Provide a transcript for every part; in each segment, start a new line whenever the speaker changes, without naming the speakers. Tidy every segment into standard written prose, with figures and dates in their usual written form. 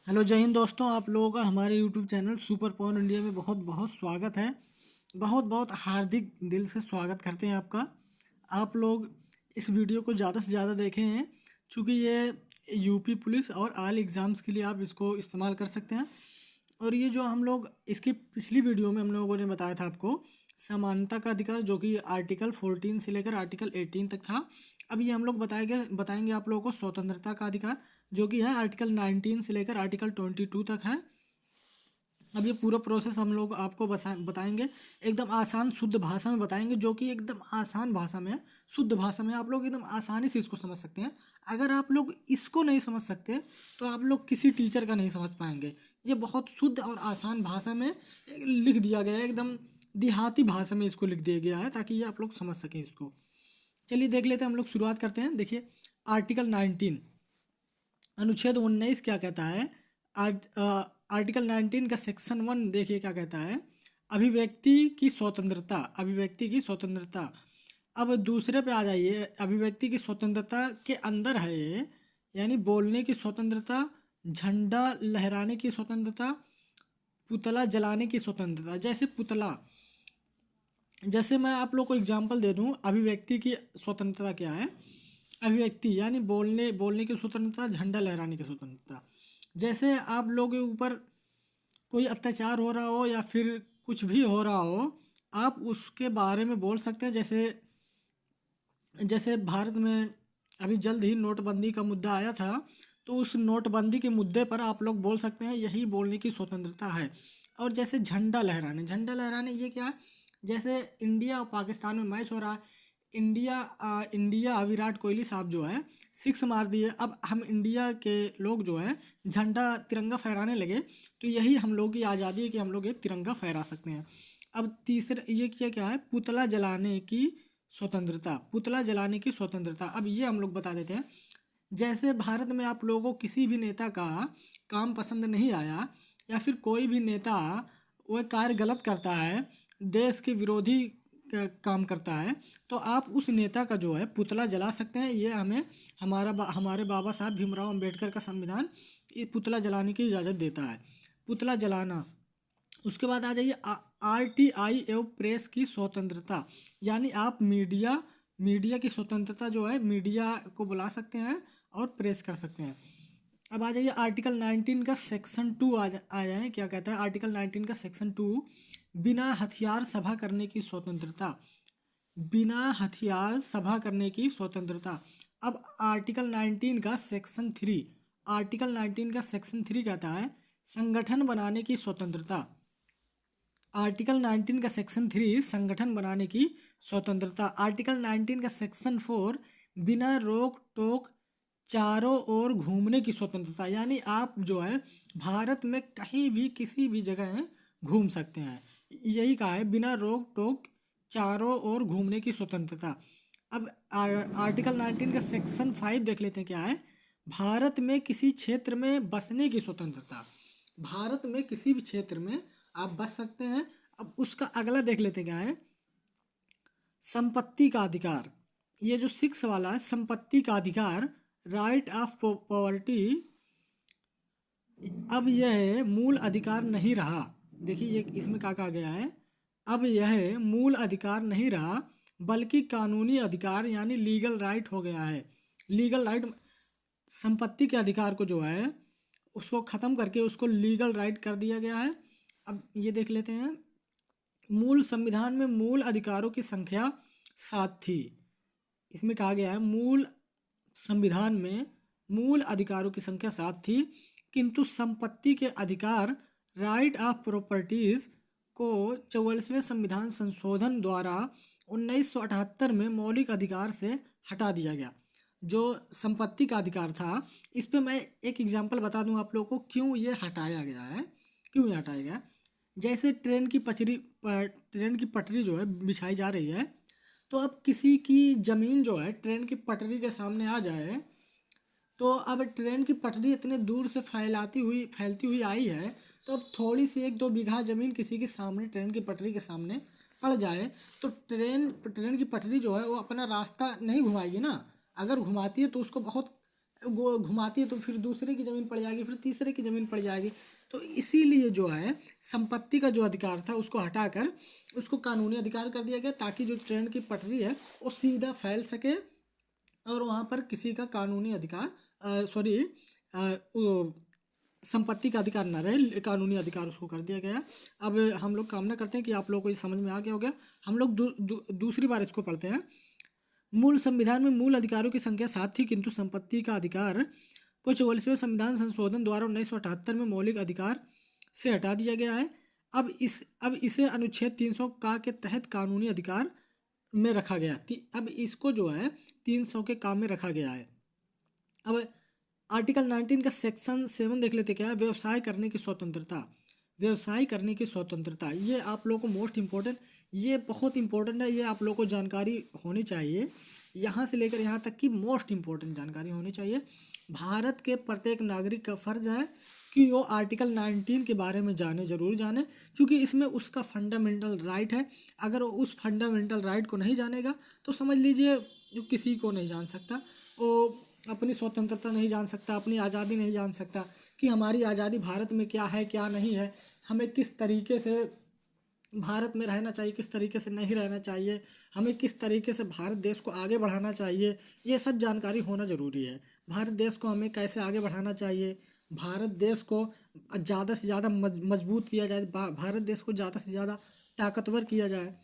Hello जय हिंद दोस्तों, आप लोगों का हमारे YouTube channel super pawn India में बहुत बहुत स्वागत है। बहुत बहुत हार्दिक दिल से स्वागत करते हैं आपका। आप लोग इस वीडियो को ज़्यादा से ज़्यादा देखें हैं, क्योंकि ये यूपी पुलिस और ऑल एग्ज़ाम्स के लिए आप इसको इस्तेमाल कर सकते हैं। और ये जो हम लोग इसकी पिछली वीडियो में हम लोगों ने बताया था आपको समानता का अधिकार, जो कि आर्टिकल 14 से लेकर आर्टिकल 18 तक था। अब ये हम लोग बताएंगे आप लोगों को स्वतंत्रता का अधिकार, जो कि है आर्टिकल 19 से लेकर आर्टिकल 22 तक है। अब ये पूरा प्रोसेस हम लोग आपको बताएंगे, एकदम आसान शुद्ध भाषा में बताएंगे, जो कि एकदम आसान भाषा में है, शुद्ध भाषा में आप लोग एकदम आसानी से इसको समझ सकते हैं। अगर आप लोग इसको नहीं समझ सकते तो आप लोग किसी टीचर का नहीं समझ पाएंगे। ये बहुत शुद्ध और आसान भाषा में लिख दिया गया है, एकदम देहाती भाषा में इसको लिख दिया गया है, ताकि ये आप लोग समझ सकें इसको। चलिए देख लेते हैं, हम लोग शुरुआत करते हैं। देखिए, आर्टिकल 19 अनुच्छेद 19 क्या कहता है। आर्टिकल 19 का सेक्शन 1 देखिए क्या कहता है। अभिव्यक्ति की स्वतंत्रता, अभिव्यक्ति की स्वतंत्रता। अब दूसरे पे आ जाइए, अभिव्यक्ति की स्वतंत्रता के अंदर है ये, यानी बोलने की स्वतंत्रता, झंडा लहराने की स्वतंत्रता, पुतला जलाने की स्वतंत्रता। जैसे पुतला, जैसे मैं आप लोग को एग्जांपल दे दूं, अभिव्यक्ति की स्वतंत्रता क्या है। अभिव्यक्ति यानी बोलने बोलने की स्वतंत्रता, झंडा लहराने की स्वतंत्रता। जैसे आप लोगों के ऊपर कोई अत्याचार हो रहा हो या फिर कुछ भी हो रहा हो, आप उसके बारे में बोल सकते हैं। जैसे जैसे भारत में अभी जल्द ही नोटबंदी का मुद्दा आया था, तो उस नोटबंदी के मुद्दे पर आप लोग बोल सकते हैं, यही बोलने की स्वतंत्रता है। और जैसे झंडा लहराने, झंडा लहराने ये क्या है। जैसे इंडिया और पाकिस्तान में मैच हो रहा है, इंडिया विराट कोहली साहब जो है सिक्स मार दिए। अब हम इंडिया के लोग जो है झंडा तिरंगा फहराने लगे, तो यही हम लोग की आज़ादी है कि हम लोग ये तिरंगा फहरा सकते हैं। अब तीसरा ये क्या है, पुतला जलाने की स्वतंत्रता, पुतला जलाने की स्वतंत्रता। अब ये हम लोग बता देते हैं। जैसे भारत में आप लोगों को किसी भी नेता का काम पसंद नहीं आया, या फिर कोई भी नेता वह कार्य गलत करता है, देश के विरोधी काम करता है, तो आप उस नेता का जो है पुतला जला सकते हैं। ये हमें हमारे बाबा साहब भीमराव अंबेडकर का संविधान ये पुतला जलाने की इजाज़त देता है, पुतला जलाना। उसके बाद आ जाइए, आरटीआई एवं प्रेस की स्वतंत्रता, यानी आप मीडिया की स्वतंत्रता जो है, मीडिया को बुला सकते हैं और प्रेस कर सकते हैं। अब आ जाइए आर्टिकल 19 का सेक्शन 2 आ जाए, क्या कहता है आर्टिकल 19 का सेक्शन 2, बिना हथियार सभा करने की स्वतंत्रता, बिना हथियार सभा करने की स्वतंत्रता। अब आर्टिकल 19 का सेक्शन 3, आर्टिकल 19 का सेक्शन 3 कहता है संगठन बनाने की स्वतंत्रता। आर्टिकल 19 का सेक्शन 3 संगठन बनाने की स्वतंत्रता। आर्टिकल 19 का सेक्शन 4 बिना रोक टोक चारों ओर घूमने की स्वतंत्रता, यानी आप जो है भारत में कहीं भी किसी भी जगह घूम सकते हैं। यही कहा है, बिना रोक टोक चारों ओर घूमने की स्वतंत्रता। अब आर्टिकल 19 का सेक्शन 5 देख लेते हैं क्या है। भारत में किसी क्षेत्र में बसने की स्वतंत्रता, भारत में किसी भी क्षेत्र में आप बच सकते हैं। अब उसका अगला देख लेते हैं क्या है, संपत्ति का अधिकार। ये जो 6 वाला है, संपत्ति का अधिकार, राइट ऑफ प्रॉपर्टी। अब यह मूल अधिकार नहीं रहा। देखिए ये इसमें क्या कहा गया है, अब यह मूल अधिकार नहीं रहा, बल्कि कानूनी अधिकार यानी लीगल राइट हो गया है। लीगल राइट, संपत्ति के अधिकार को जो है उसको ख़त्म करके उसको लीगल राइट कर दिया गया है। अब ये देख लेते हैं, मूल संविधान में मूल अधिकारों की संख्या 7 थी। इसमें कहा गया है मूल संविधान में मूल अधिकारों की संख्या 7 थी, किंतु संपत्ति के अधिकार, राइट ऑफ प्रॉपर्टीज को 44वें संविधान संशोधन द्वारा 1978 में मौलिक अधिकार से हटा दिया गया। जो संपत्ति का अधिकार था, इस पे मैं एक एग्जांपल बता दूं आप लोगों को, क्यों ये हटाया गया है, क्यों ये हटाया गया। जैसे ट्रेन की पटरी जो है बिछाई जा रही है, तो अब किसी की ज़मीन जो है ट्रेन की पटरी के सामने आ जाए, तो अब ट्रेन की पटरी इतने दूर से फैलती हुई आई है, तो अब थोड़ी सी 1-2 बीघा ज़मीन किसी के सामने ट्रेन की पटरी के सामने पड़ जाए, तो ट्रेन की पटरी जो है वो अपना रास्ता नहीं घुमाएगी ना। अगर घुमाती है तो उसको बहुत घुमाती है तो फिर दूसरे की ज़मीन पड़ जाएगी, फिर तीसरे की ज़मीन पड़ जाएगी। तो इसीलिए जो है संपत्ति का जो अधिकार था उसको हटाकर उसको कानूनी अधिकार कर दिया गया, ताकि जो ट्रेन की पटरी है वो सीधा फैल सके और वहाँ पर किसी का कानूनी अधिकार सॉरी संपत्ति का अधिकार न रहे, कानूनी अधिकार उसको कर दिया गया। अब हम लोग कामना करते हैं कि आप लोगों को ये समझ में आ गया होगा। हम लोग दूसरी बार इसको पढ़ते हैं। मूल संविधान में मूल अधिकारों की संख्या 7 थी, किंतु संपत्ति का अधिकार को 44वें संविधान संशोधन द्वारा 1978 में मौलिक अधिकार से हटा दिया गया है। अब इसे अनुच्छेद 300 का के तहत कानूनी अधिकार में रखा गया। अब इसको जो है 300 के काम में रखा गया है। अब आर्टिकल 19 का सेक्शन 7 देख लेते क्या है। व्यवसाय करने की स्वतंत्रता, व्यवसाय करने की स्वतंत्रता, ये आप लोगों को मोस्ट इम्पोर्टेंट, ये बहुत इंपॉर्टेंट है, ये आप लोगों को जानकारी होनी चाहिए। यहाँ से लेकर यहाँ तक की मोस्ट इम्पोर्टेंट जानकारी होनी चाहिए। भारत के प्रत्येक नागरिक का फर्ज है कि वो आर्टिकल 19 के बारे में जाने, ज़रूर जाने, क्योंकि इसमें उसका फंडामेंटल राइट है। अगर वो उस फंडामेंटल राइट को नहीं जानेगा तो समझ लीजिए किसी को नहीं जान सकता, वो अपनी स्वतंत्रता नहीं जान सकता, अपनी आज़ादी नहीं जान सकता कि हमारी आज़ादी भारत में क्या है क्या नहीं है, हमें किस तरीके से भारत में रहना चाहिए, किस तरीके से नहीं रहना चाहिए, हमें किस तरीके से भारत देश को आगे बढ़ाना चाहिए, ये सब जानकारी होना ज़रूरी है। भारत देश को हमें कैसे आगे बढ़ाना चाहिए, भारत देश को ज़्यादा से ज़्यादा मजबूत किया जाए, भारत देश को ज़्यादा से ज़्यादा ताकतवर किया जाए।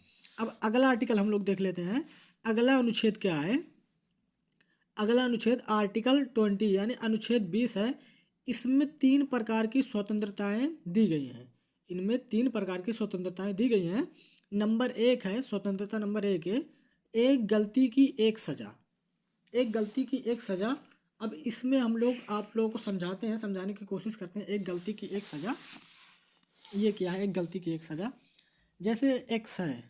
अब अगला आर्टिकल हम लोग देख लेते हैं। अगला अनुच्छेद क्या है। अगला अनुच्छेद आर्टिकल 20 यानी अनुच्छेद 20 है। इसमें 3 प्रकार की स्वतंत्रताएं दी गई हैं। इनमें 3 प्रकार की स्वतंत्रताएं दी गई हैं। नंबर 1 है, स्वतंत्रता नंबर 1 है, एक गलती की एक सज़ा। एक गलती की एक सज़ा। अब इसमें हम लोग आप लोगों को समझाते हैं, समझाने की कोशिश करते हैं। एक गलती की एक सज़ा ये क्या है। एक गलती की एक सज़ा, जैसे एक्स है,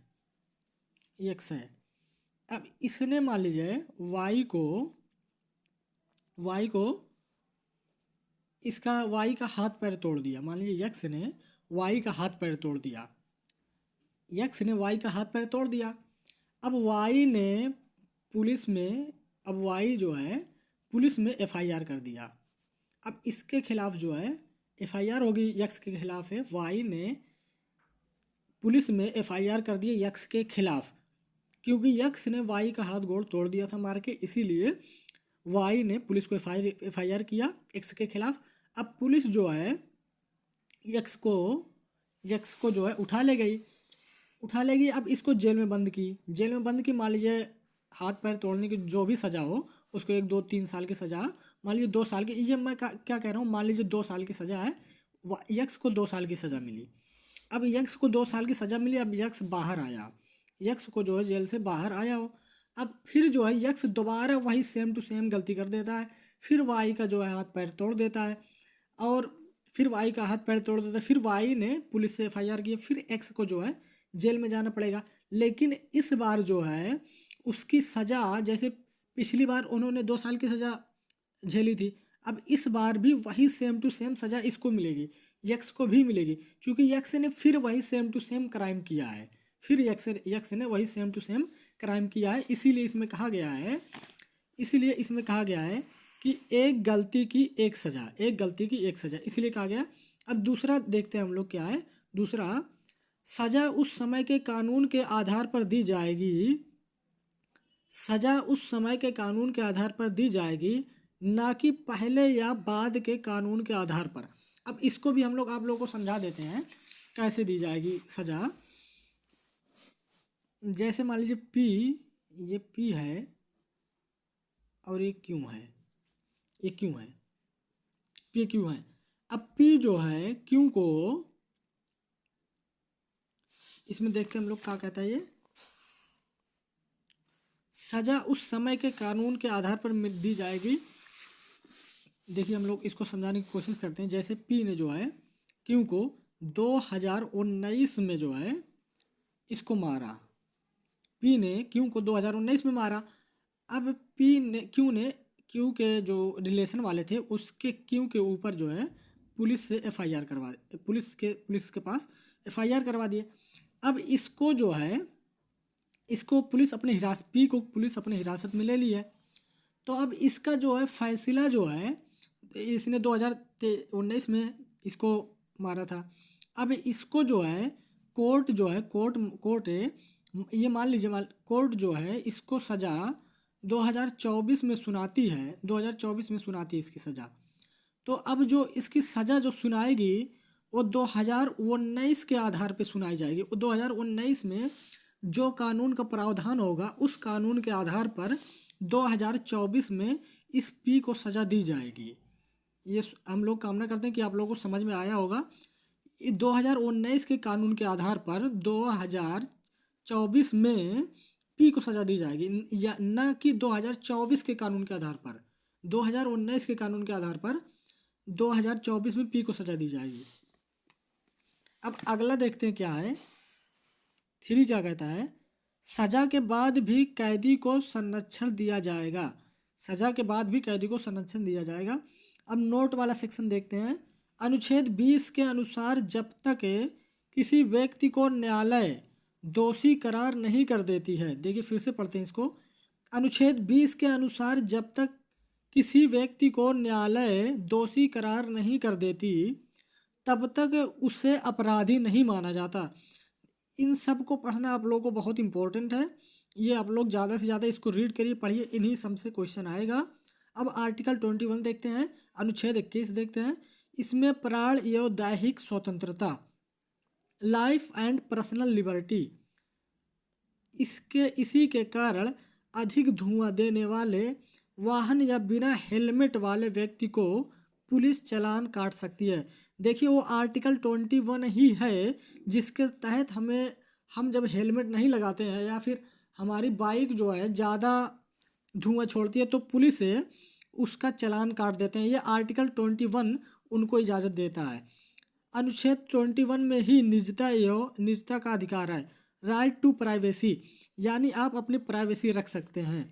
एक्स है। अब इसने मान लीजिए वाई को इसका वाई का हाथ पैर तोड़ दिया। मान लीजिए यक्स ने वाई का हाथ पैर तोड़ दिया, यक्स ने वाई का हाथ पैर तोड़ दिया। अब वाई ने पुलिस में, अब वाई जो है पुलिस में एफआईआर कर दिया। अब इसके खिलाफ जो है एफआईआर होगी, यक्स के खिलाफ है। वाई ने पुलिस में एफआईआर कर दिया यक्स के खिलाफ, क्योंकि यक्स ने वाई का हाथ गोड़ तोड़ दिया था मार के, इसीलिए वाई ने पुलिस को एफआईआर किया एक्स के खिलाफ। अब पुलिस जो है यक्स को जो है उठा ले गई। अब इसको जेल में बंद की। मान लीजिए हाथ पैर तोड़ने की जो भी सज़ा हो, उसको 1 2 3 साल की सज़ा, मान लीजिए 2 साल की, ये मैं क्या कह रहा हूँ, मान लीजिए 2 साल की सज़ा है, यक्स को 2 साल की सज़ा मिली। अब यक्स को 2 साल की सज़ा मिली। अब यक्स बाहर आया, यक्स को जो है जेल से बाहर आया हो। अब फिर जो है यक्स दोबारा वही सेम टू सेम गलती कर देता है, फिर वाई का जो है हाथ पैर तोड़ देता है, और फिर वाई का हाथ पैर तोड़ देता है। फिर वाई ने पुलिस से एफआईआर की, फिर एक्स को जो है जेल में जाना पड़ेगा। लेकिन इस बार जो है उसकी सज़ा, जैसे पिछली बार उन्होंने 2 साल की सज़ा झेली थी, अब इस बार भी वही सेम टू सेम सज़ा इसको मिलेगी, यक्स को भी मिलेगी, क्योंकि यक्स ने फिर वही सेम टू सेम क्राइम किया है। फिर यक्स ने वही सेम टू सेम क्राइम किया है। इसीलिए इसमें कहा गया है कि एक गलती की एक सज़ा, एक गलती की एक सज़ा, इसलिए कहा गया। अब दूसरा देखते हैं हम लोग क्या है। दूसरा, सज़ा उस समय के कानून के आधार पर दी जाएगी, सज़ा उस समय के कानून के आधार पर दी जाएगी, ना कि पहले या बाद के कानून के आधार पर। अब इसको भी हम लोग आप लोगों को समझा देते हैं कैसे दी जाएगी सज़ा। जैसे मान लीजिए ये पी है और ये क्यों है, ये क्यों है, पी क्यों है। अब पी जो है क्यों को, इसमें देखते हैं हम लोग क्या कहता है ये, सज़ा उस समय के कानून के आधार पर दी जाएगी। देखिए हम लोग इसको समझाने की कोशिश करते हैं। जैसे पी ने जो है क्यों को 2019 में जो है इसको मारा, पी ने क्यों को 2019 में मारा। अब क्यों के जो रिलेशन वाले थे उसके क्यों के ऊपर जो है पुलिस से एफआईआर करवा, पुलिस के पास एफआईआर करवा दिए। अब इसको जो है, इसको पुलिस अपने पी को पुलिस अपने हिरासत में ले ली है। तो अब इसका जो है फैसला जो है, इसने 2019 में इसको मारा था। अब इसको जो है कोर्ट जो है कोर्ट है, ये मान लीजिए कोर्ट जो है इसको सज़ा 2024 में सुनाती है, 2024 में सुनाती है इसकी सज़ा। तो अब जो इसकी सज़ा जो सुनाएगी वो 2019 के आधार पे सुनाई जाएगी। वो 2019 में जो कानून का प्रावधान होगा उस कानून के आधार पर 2024 में इस पी को सज़ा दी जाएगी। ये हम लोग कामना करते हैं कि आप लोगों को समझ में आया होगा। 2019 के कानून के आधार पर 2024 में पी को सज़ा दी जाएगी, या न कि 2024 के कानून के आधार पर। 2019 के कानून के आधार पर 2024 में पी को सज़ा दी जाएगी। अब अगला देखते हैं क्या है। 3 क्या कहता है, सज़ा के बाद भी कैदी को संरक्षण दिया जाएगा। सज़ा के बाद भी कैदी को संरक्षण दिया जाएगा। अब नोट वाला सेक्शन देखते हैं। अनुच्छेद 20 के अनुसार जब तक किसी व्यक्ति को न्यायालय दोषी करार नहीं कर देती है, देखिए फिर से पढ़ते हैं इसको। अनुच्छेद 20 के अनुसार जब तक किसी व्यक्ति को न्यायालय दोषी करार नहीं कर देती तब तक उसे अपराधी नहीं माना जाता। इन सब को पढ़ना आप लोगों को बहुत इंपॉर्टेंट है। ये आप लोग ज़्यादा से ज़्यादा इसको रीड करिए, पढ़िए, इन्हीं सब से क्वेश्चन आएगा। अब आर्टिकल 21 देखते हैं, अनुच्छेद 21 देखते हैं। इसमें प्राण एवं दैहिक स्वतंत्रता, लाइफ एंड पर्सनल लिबर्टी, इसी के कारण अधिक धुआं देने वाले वाहन या बिना हेलमेट वाले व्यक्ति को पुलिस चालान काट सकती है। देखिए वो आर्टिकल 21 ही है जिसके तहत हम जब हेलमेट नहीं लगाते हैं या फिर हमारी बाइक जो है ज़्यादा धुआं छोड़ती है तो पुलिस उसका चालान काट देते हैं। ये आर्टिकल 21 उनको इजाज़त देता है। अनुच्छेद 21 में ही निजता का अधिकार है, राइट टू प्राइवेसी, यानी आप अपनी प्राइवेसी रख सकते हैं,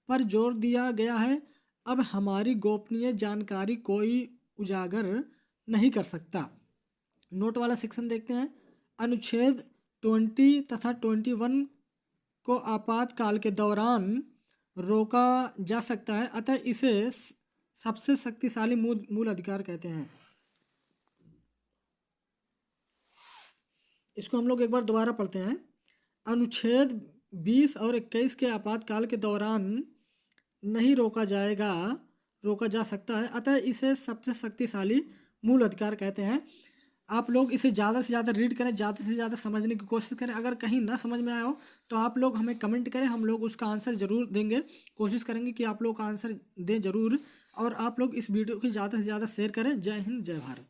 पर जोर दिया गया है अब हमारी गोपनीय जानकारी कोई उजागर नहीं कर सकता। नोट वाला सेक्शन देखते हैं। अनुच्छेद 20 तथा 21 को आपातकाल के दौरान रोका जा सकता है, अतः इसे सबसे शक्तिशाली मूल अधिकार कहते हैं। इसको हम लोग एक बार दोबारा पढ़ते हैं। अनुच्छेद 20 और 21 के आपातकाल के दौरान नहीं रोका जा सकता है, अतः इसे सबसे शक्तिशाली मूल अधिकार कहते हैं। आप लोग इसे ज़्यादा से ज़्यादा रीड करें, ज़्यादा से ज़्यादा समझने की कोशिश करें। अगर कहीं ना समझ में आया हो तो आप लोग हमें कमेंट करें, हम लोग उसका आंसर ज़रूर देंगे, कोशिश करेंगे कि आप लोग का आंसर दें ज़रूर। और आप लोग इस वीडियो को ज़्यादा से ज़्यादा शेयर करें। जय हिंद, जय भारत।